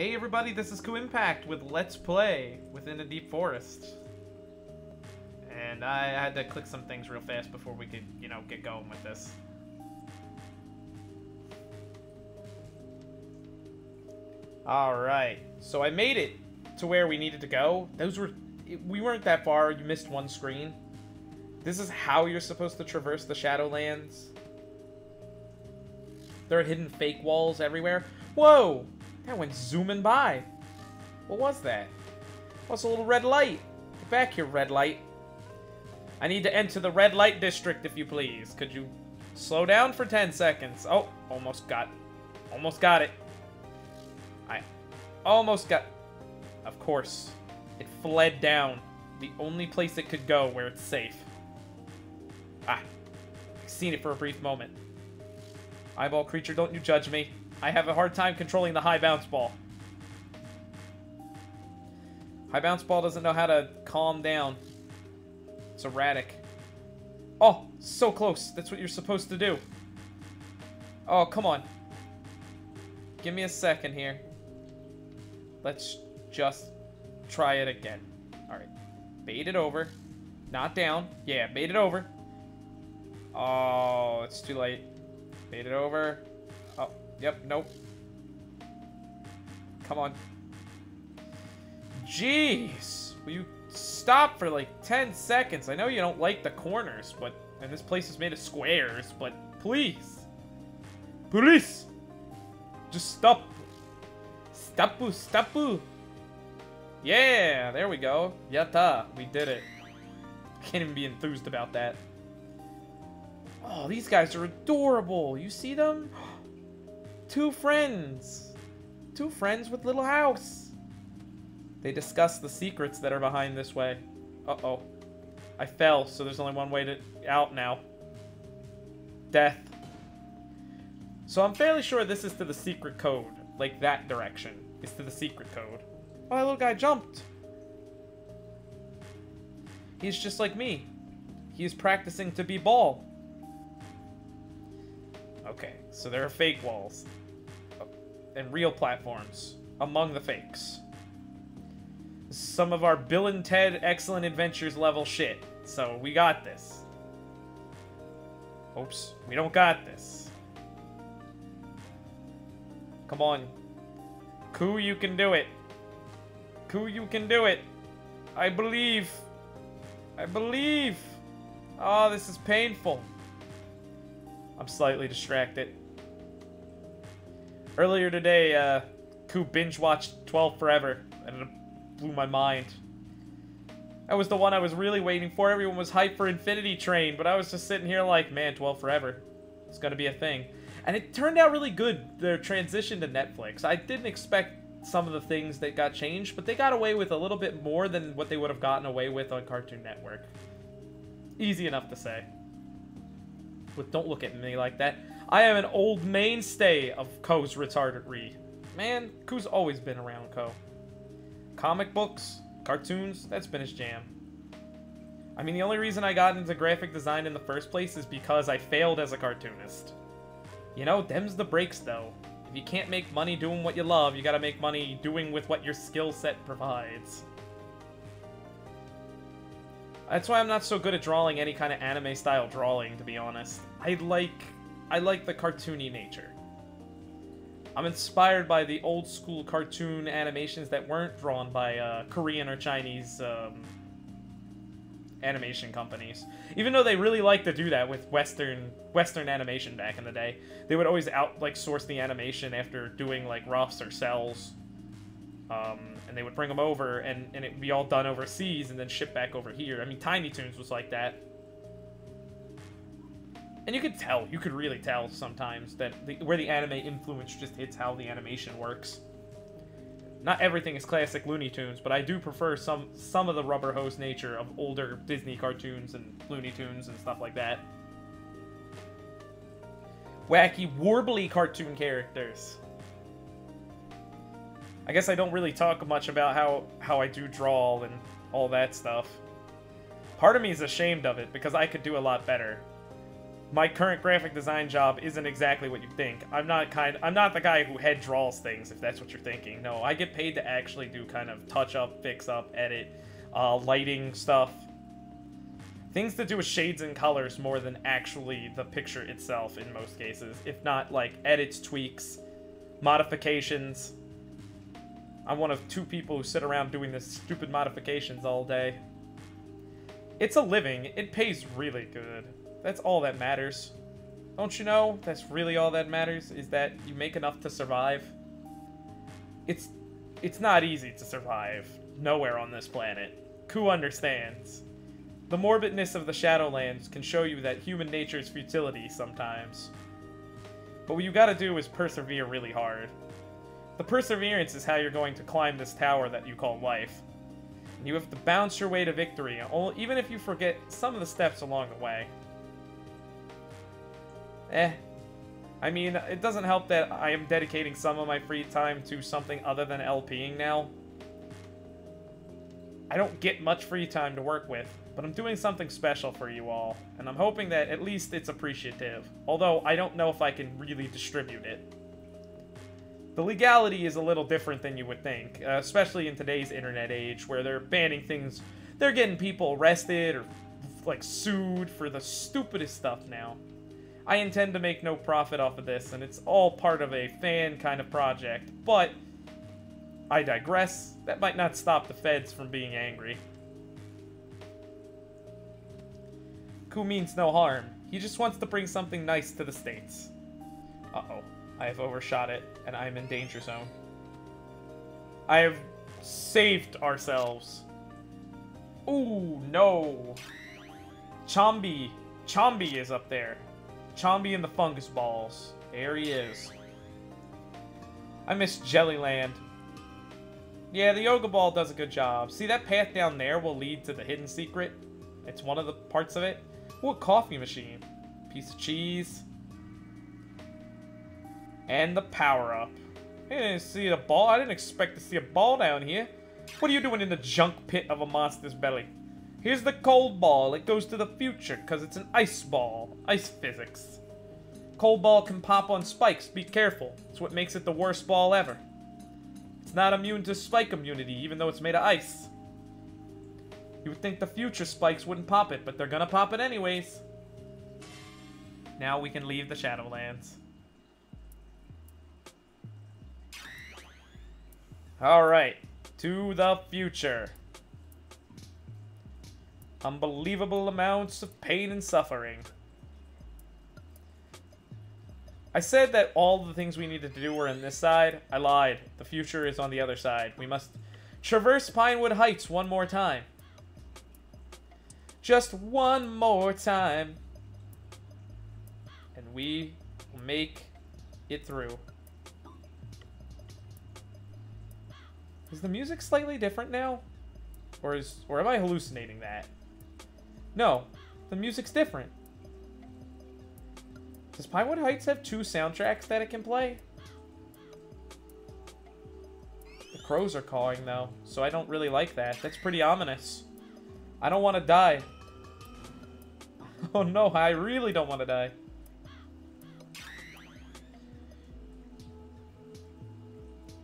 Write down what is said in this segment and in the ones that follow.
Hey everybody, this is KuuImpact with Let's Play Within a Deep Forest. And I had to click some things real fast before we could, get going with this. Alright, so I made it to where we needed to go. We weren't that far, you missed one screen. This is how you're supposed to traverse the Shadowlands. There are hidden fake walls everywhere. Whoa! That went zooming by. What was that? What's a little red light? Get back here, red light. I need to enter the red light district, if you please. Could you slow down for 10 seconds? Oh, almost got it. I almost got... Of course. It fled down. The only place it could go where it's safe. Ah. I've seen it for a brief moment. Eyeball creature, don't you judge me. I have a hard time controlling the high bounce ball. High bounce ball doesn't know how to calm down. It's erratic. Oh, so close. That's what you're supposed to do. Oh, come on. Give me a second here. Let's just try it again. Alright. Bait it over. Not down. Yeah, bait it over. Oh, it's too late. Bait it over. Oh, yep, nope. Come on. Jeez. Will you stop for like 10 seconds? I know you don't like the corners, but... And this place is made of squares, but please. Please. Just stop. Stop. Yeah, there we go. Yatta. We did it. I can't even be enthused about that. Oh, these guys are adorable. You see them? Two friends. Two friends with little house. They discuss the secrets that are behind this way. Uh-oh. I fell, so there's only one way to out now. Death. So I'm fairly sure this is to the secret code. Like that direction is to the secret code. Oh, that little guy jumped. He's just like me. He's practicing to be Ball. Okay, so there are fake walls. And real platforms among the fakes. Some of our Bill and Ted Excellent Adventures level shit. So we got this. Oops, we don't got this. Come on. Kuu, you can do it. Kuu, you can do it. I believe. I believe. Oh, this is painful. I'm slightly distracted. Earlier today, Kuu binge-watched 12 Forever, and it blew my mind. That was the one I was really waiting for. Everyone was hyped for Infinity Train, but I was just sitting here like, man, 12 Forever. It's gonna be a thing. And it turned out really good, their transition to Netflix. I didn't expect some of the things that got changed, but they got away with a little bit more than what they would have gotten away with on Cartoon Network. Easy enough to say. But don't look at me like that. I am an old mainstay of Ko's retarded read. Man, Kuu's always been around Ko. Comic books, cartoons, that's been his jam. I mean, the only reason I got into graphic design in the first place is because I failed as a cartoonist. You know, them's the breaks, though. If you can't make money doing what you love, you gotta make money doing with what your skill set provides. That's why I'm not so good at drawing any kind of anime-style drawing, to be honest. I like the cartoony nature. I'm inspired by the old-school cartoon animations that weren't drawn by Korean or Chinese animation companies. Even though they really like to do that with Western animation back in the day. They would always source the animation after doing, like, roughs or cells. And they would bring them over, and it would be all done overseas and then shipped back over here. I mean, Tiny Toons was like that. And you could really tell sometimes that where the anime influence just hits how the animation works. Not everything is classic Looney Tunes, but I do prefer some of the rubber hose nature of older Disney cartoons and Looney Tunes and stuff like that. Wacky, warbly cartoon characters. I guess I don't really talk much about how I do draw and all that stuff. Part of me is ashamed of it, because I could do a lot better. My current graphic design job isn't exactly what you think. I'm not the guy who head draws things, if that's what you're thinking. No, I get paid to actually do kind of touch up, fix up, edit, lighting stuff. Things to do with shades and colors more than actually the picture itself in most cases. If not, like, edits, tweaks, modifications. I'm one of 2 people who sit around doing this stupid modifications all day. It's a living. It pays really good. That's all that matters. Don't you know? That's really all that matters, is that you make enough to survive. It's not easy to survive nowhere on this planet. Ku understands. The morbidness of the Shadowlands can show you that human nature's futility sometimes. But what you gotta do is persevere really hard. The perseverance is how you're going to climb this tower that you call life. And you have to bounce your way to victory, even if you forget some of the steps along the way. I mean, it doesn't help that I am dedicating some of my free time to something other than LPing now. I don't get much free time to work with, but I'm doing something special for you all, and I'm hoping that at least it's appreciative, although I don't know if I can really distribute it. The legality is a little different than you would think, especially in today's internet age, where they're banning things, they're getting people arrested or, like, sued for the stupidest stuff now. I intend to make no profit off of this, and it's all part of a fan kind of project, but I digress. That might not stop the feds from being angry. Ku means no harm. He just wants to bring something nice to the States. Uh-oh. I have overshot it, and I am in danger zone. I have saved ourselves. Ooh, no. Chombi. Chombi is up there. Chombi and the fungus balls. There he is. I miss Jellyland. Yeah, the Yoga Ball does a good job. See, that path down there will lead to the hidden secret. It's one of the parts of it. Ooh, a coffee machine. Piece of cheese. And the power-up. I didn't see a ball. I didn't expect to see a ball down here. What are you doing in the junk pit of a monster's belly? Here's the cold ball. It goes to the future because it's an ice ball. Ice physics. Cold ball can pop on spikes. Be careful. It's what makes it the worst ball ever. It's not immune to spike immunity, even though it's made of ice. You would think the future spikes wouldn't pop it, but they're gonna pop it anyways. Now we can leave the Shadowlands. Alright, to the future. Unbelievable amounts of pain and suffering. I said that all the things we needed to do were on this side. I lied. The future is on the other side. We must traverse Pinewood Heights one more time. Just one more time. And we will make it through. Is the music slightly different now? Or am I hallucinating that? No, the music's different. Does Pinewood Heights have 2 soundtracks that it can play? The crows are cawing though, so I don't really like that. That's pretty ominous. I don't want to die. Oh no, I really don't want to die.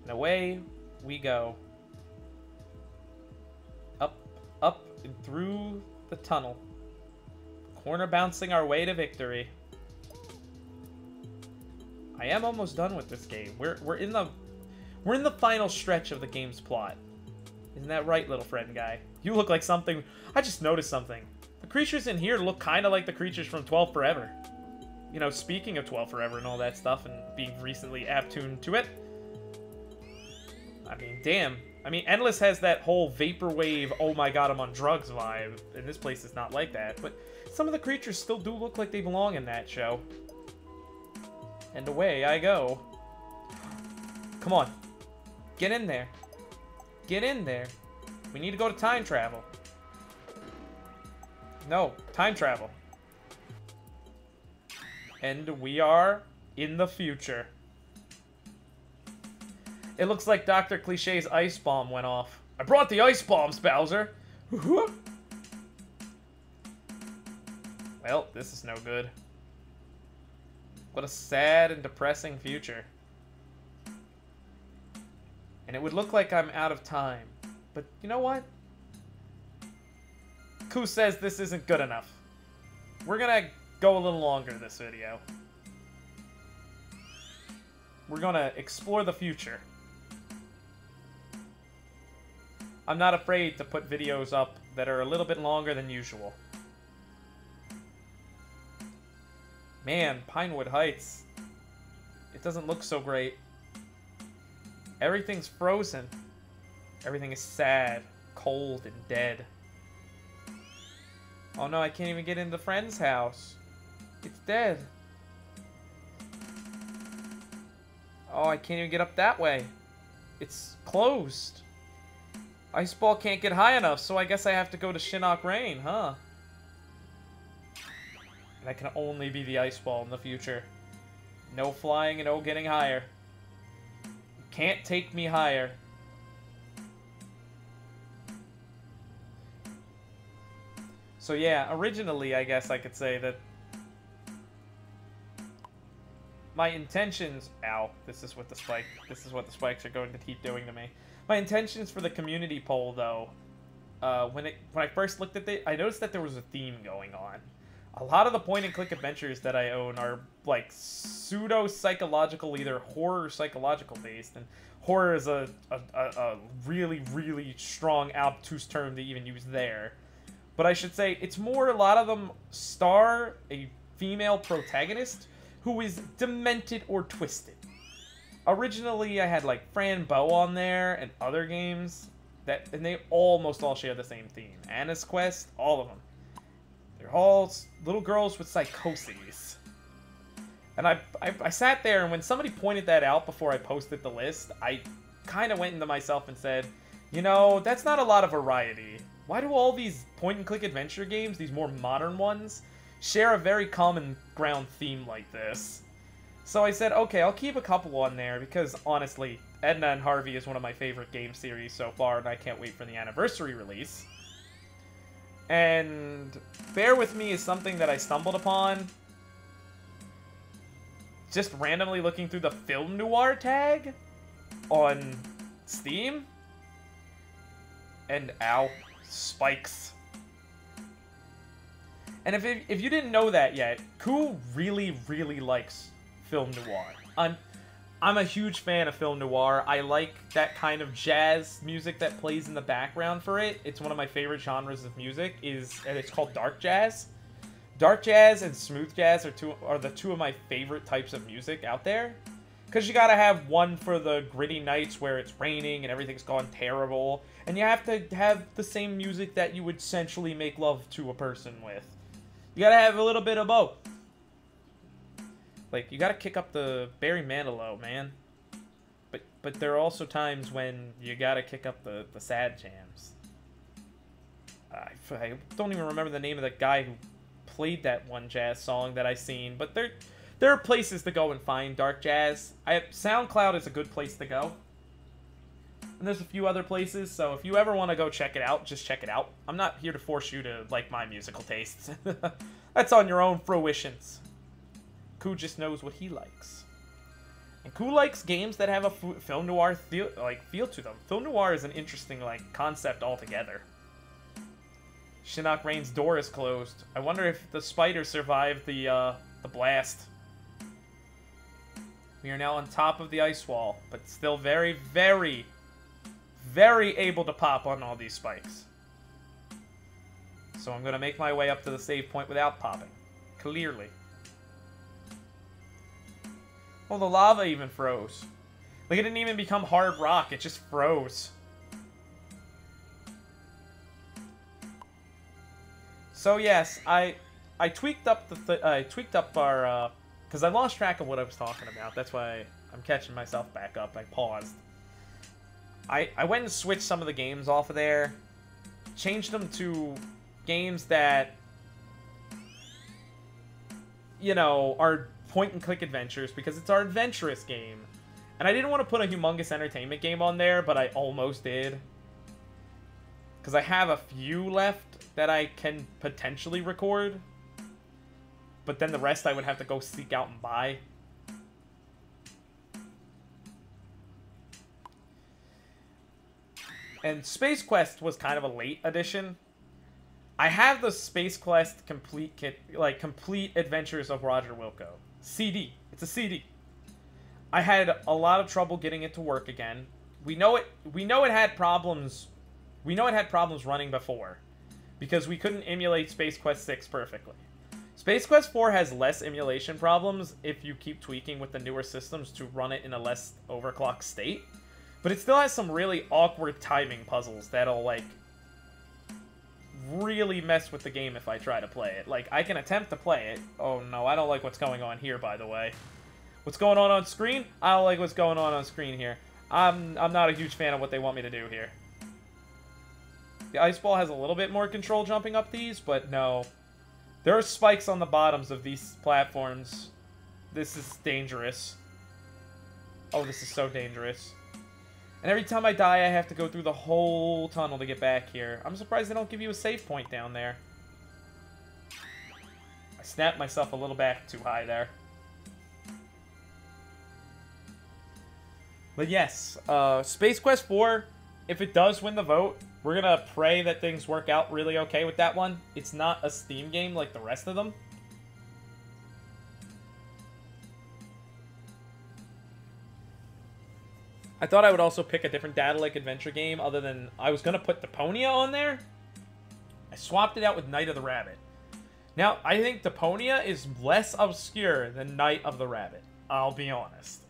And away we go. Up, up, and through the tunnel. Corner bouncing our way to victory. I am almost done with this game. We're in the final stretch of the game's plot. Isn't that right, little friend guy? You look like something. I just noticed something. The creatures in here look kind of like the creatures from 12 Forever. You know, speaking of 12 Forever and all that stuff and being recently app-tuned to it. I mean, damn. I mean, Endless has that whole vaporwave, oh my god, I'm on drugs vibe. And this place is not like that. But some of the creatures still do look like they belong in that show. And away I go. Come on. Get in there. Get in there. We need to go to time travel. No, time travel. And we are in the future. It looks like Dr. Cliché's ice bomb went off. I brought the ice bombs, Bowser! Well, this is no good. What a sad and depressing future. And it would look like I'm out of time. But you know what? Ku says this isn't good enough. We're gonna go a little longer this video. We're gonna explore the future. I'm not afraid to put videos up that are a little bit longer than usual. Man, Pinewood Heights. It doesn't look so great. Everything's frozen. Everything is sad, cold, and dead. Oh no, I can't even get into friend's house. It's dead. Oh, I can't even get up that way. It's closed. Ice Ball can't get high enough, so I guess I have to go to Shinnok Rain, huh? And that can only be the Ice Ball in the future. No flying and no getting higher. You can't take me higher. So yeah, originally I guess I could say that my intentions... Ow, this is what the spikes are going to keep doing to me. My intentions for the community poll, though, when I first looked at it, I noticed that there was a theme going on. A lot of the point-and-click adventures that I own are, like, pseudo-psychological, either horror or psychological-based, and horror is a really, really strong, obtuse term to even use there. But I should say, it's more, a lot of them star a female protagonist who is demented or twisted. Originally, I had, like, Fran Bow on there and other games, and they almost all share the same theme. Anna's Quest, all of them. They're all little girls with psychoses. And I sat there, and when somebody pointed that out before I posted the list, I kind of went into myself and said, you know, that's not a lot of variety. Why do all these point-and-click adventure games, these more modern ones, share a very common ground theme like this? So I said, okay, I'll keep a couple on there, because honestly, Edna and Harvey is one of my favorite game series so far, and I can't wait for the anniversary release. And Bear With Me is something that I stumbled upon just randomly looking through the Film Noir tag on Steam. And ow, spikes. And if you didn't know that yet, Ku really, really likes Film Noir. I'm a huge fan of Film Noir. I like that kind of jazz music that plays in the background for it. It's one of my favorite genres of music, and it's called dark jazz. Dark jazz and smooth jazz are the two of my favorite types of music out there. Because you gotta have one for the gritty nights where it's raining and everything's gone terrible. And you have to have the same music that you would sensually make love to a person with. You gotta have a little bit of both. Like, you gotta kick up the Barry Manilow, man. But there are also times when you gotta kick up the sad jams. I don't even remember the name of the guy who played that one jazz song that I seen. But there are places to go and find dark jazz. SoundCloud is a good place to go. And there's a few other places, so if you ever want to go check it out, just check it out. I'm not here to force you to like my musical tastes. That's on your own fruitions. Ku just knows what he likes. And Ku likes games that have a film noir feel to them. Film noir is an interesting concept altogether. Shinnok Rain's door is closed. I wonder if the spider survived the blast. We are now on top of the ice wall, but still very, very, very able to pop on all these spikes. So I'm going to make my way up to the save point without popping. Clearly. Oh, the lava even froze. Like, it didn't even become hard rock, it just froze. So yes, I tweaked up our because I lost track of what I was talking about. That's why I'm catching myself back up. I paused. I went and switched some of the games off of there, changed them to games that, you know, are point-and-click adventures, because it's our adventurous game. And I didn't want to put a humongous entertainment game on there, but I almost did. Because I have a few left that I can potentially record. but then the rest I would have to go seek out and buy. And Space Quest was kind of a late addition. I have the Space Quest complete kit, like Complete Adventures of Roger Wilco CD. It's a CD. I had a lot of trouble getting it to work again. We know it had problems. We know it had problems running before, because we couldn't emulate Space Quest 6 perfectly. Space Quest 4 has less emulation problems if you keep tweaking with the newer systems to run it in a less overclocked state. But it still has some really awkward timing puzzles that'll, like, really mess with the game if I try to play it. Like, I can attempt to play it. Oh no, I don't like what's going on here, by the way. What's going on screen? I don't like what's going on screen here. I'm not a huge fan of what they want me to do here. The ice ball has a little bit more control jumping up these, but no. There are spikes on the bottoms of these platforms. This is dangerous. Oh, this is so dangerous. And every time I die, I have to go through the whole tunnel to get back here. I'm surprised they don't give you a save point down there. I snapped myself a little back too high there. But yes, Space Quest 4, if it does win the vote, we're going to pray that things work out really okay with that one. It's not a Steam game like the rest of them. I thought I would also pick a different data-like adventure game other than... I was going to put Deponia on there. I swapped it out with Night of the Rabbit. Now, I think Deponia is less obscure than Night of the Rabbit. I'll be honest.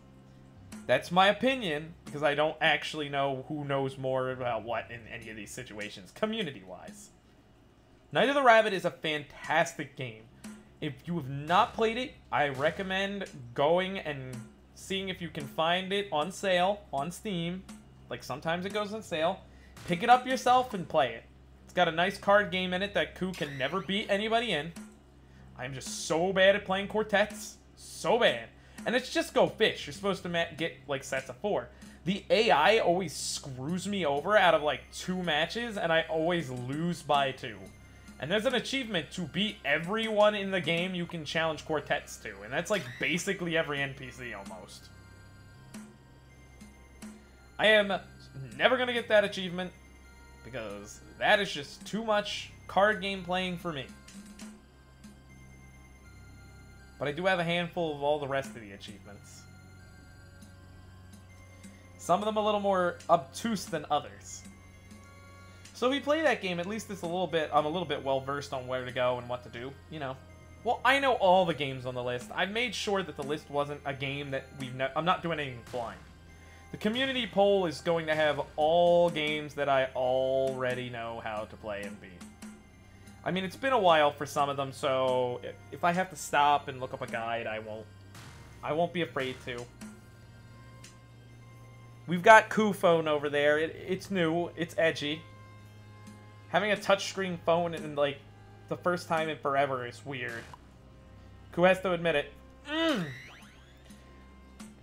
That's my opinion, because I don't actually know who knows more about what in any of these situations, community-wise. Night of the Rabbit is a fantastic game. If you have not played it, I recommend going and seeing if you can find it on sale on Steam. Like, sometimes it goes on sale. Pick it up yourself and play it. It's got a nice card game in it that Ku can never beat anybody in. I'm just so bad at playing quartets. So bad. And it's just go fish. You're supposed to get, like, sets of 4. The AI always screws me over out of, like, 2 matches, and I always lose by 2. And there's an achievement to beat everyone in the game you can challenge quartets to. And that's, like, basically every NPC, almost. I am never going to get that achievement, because that is just too much card game playing for me. But I do have a handful of all the rest of the achievements. Some of them a little more obtuse than others. So if we play that game, at least it's a little bit, I'm a little bit well versed on where to go and what to do, you know. Well, I know all the games on the list. I made sure that the list wasn't a game that I'm not doing anything blind. The community poll is going to have all games that I already know how to play and beat. I mean, it's been a while for some of them, so if I have to stop and look up a guide, I won't be afraid to. We've got Ku phone over there. It's new. It's edgy. Having a touchscreen phone in, like, the first time in forever is weird. Ku has to admit it.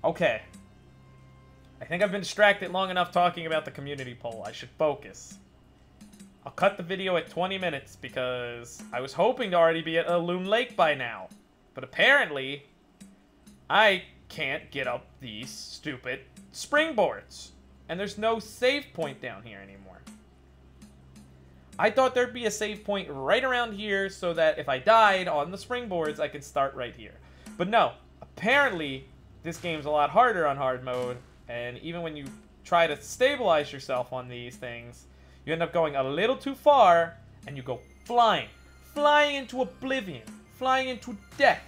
Okay. I think I've been distracted long enough talking about the community poll. I should focus. I'll cut the video at 20 minutes because I was hoping to already be at Loon Lake by now. But apparently, I can't get up these stupid springboards. And there's no save point down here anymore. I thought there'd be a save point right around here so that if I died on the springboards, I could start right here. But no, apparently, this game's a lot harder on hard mode. And even when you try to stabilize yourself on these things, you end up going a little too far, and you go flying. Flying into oblivion. Flying into death.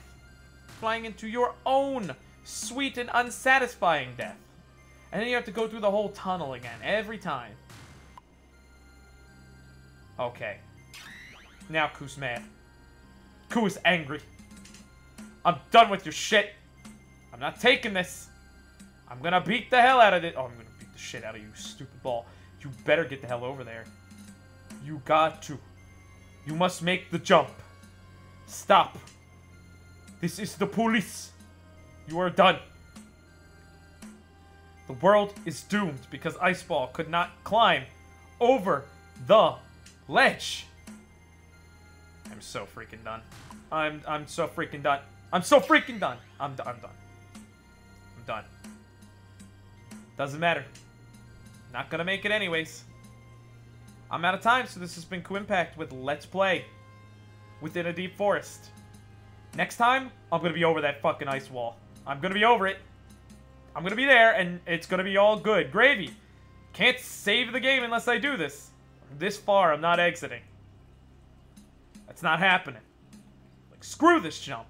Flying into your own sweet and unsatisfying death. And then you have to go through the whole tunnel again, every time. Okay. Now Ku's mad. Ku is angry. I'm done with your shit. I'm not taking this. I'm gonna beat the hell out of it. Oh, I'm gonna beat the shit out of you, stupid ball. You better get the hell over there. You got to. You must make the jump. Stop. This is the police. You are done. The world is doomed because Iceball could not climb over the ledge. I'm so freaking done. I'm so freaking done. I'm so freaking done. I'm done. I'm done. Doesn't matter. Not gonna make it anyways. I'm out of time, so this has been KuuImpact with Let's Play Within a Deep Forest. Next time, I'm gonna be over that fucking ice wall. I'm gonna be over it. I'm gonna be there, and it's gonna be all good. Gravy. Can't save the game unless I do this. This far, I'm not exiting. That's not happening. Like, screw this jump.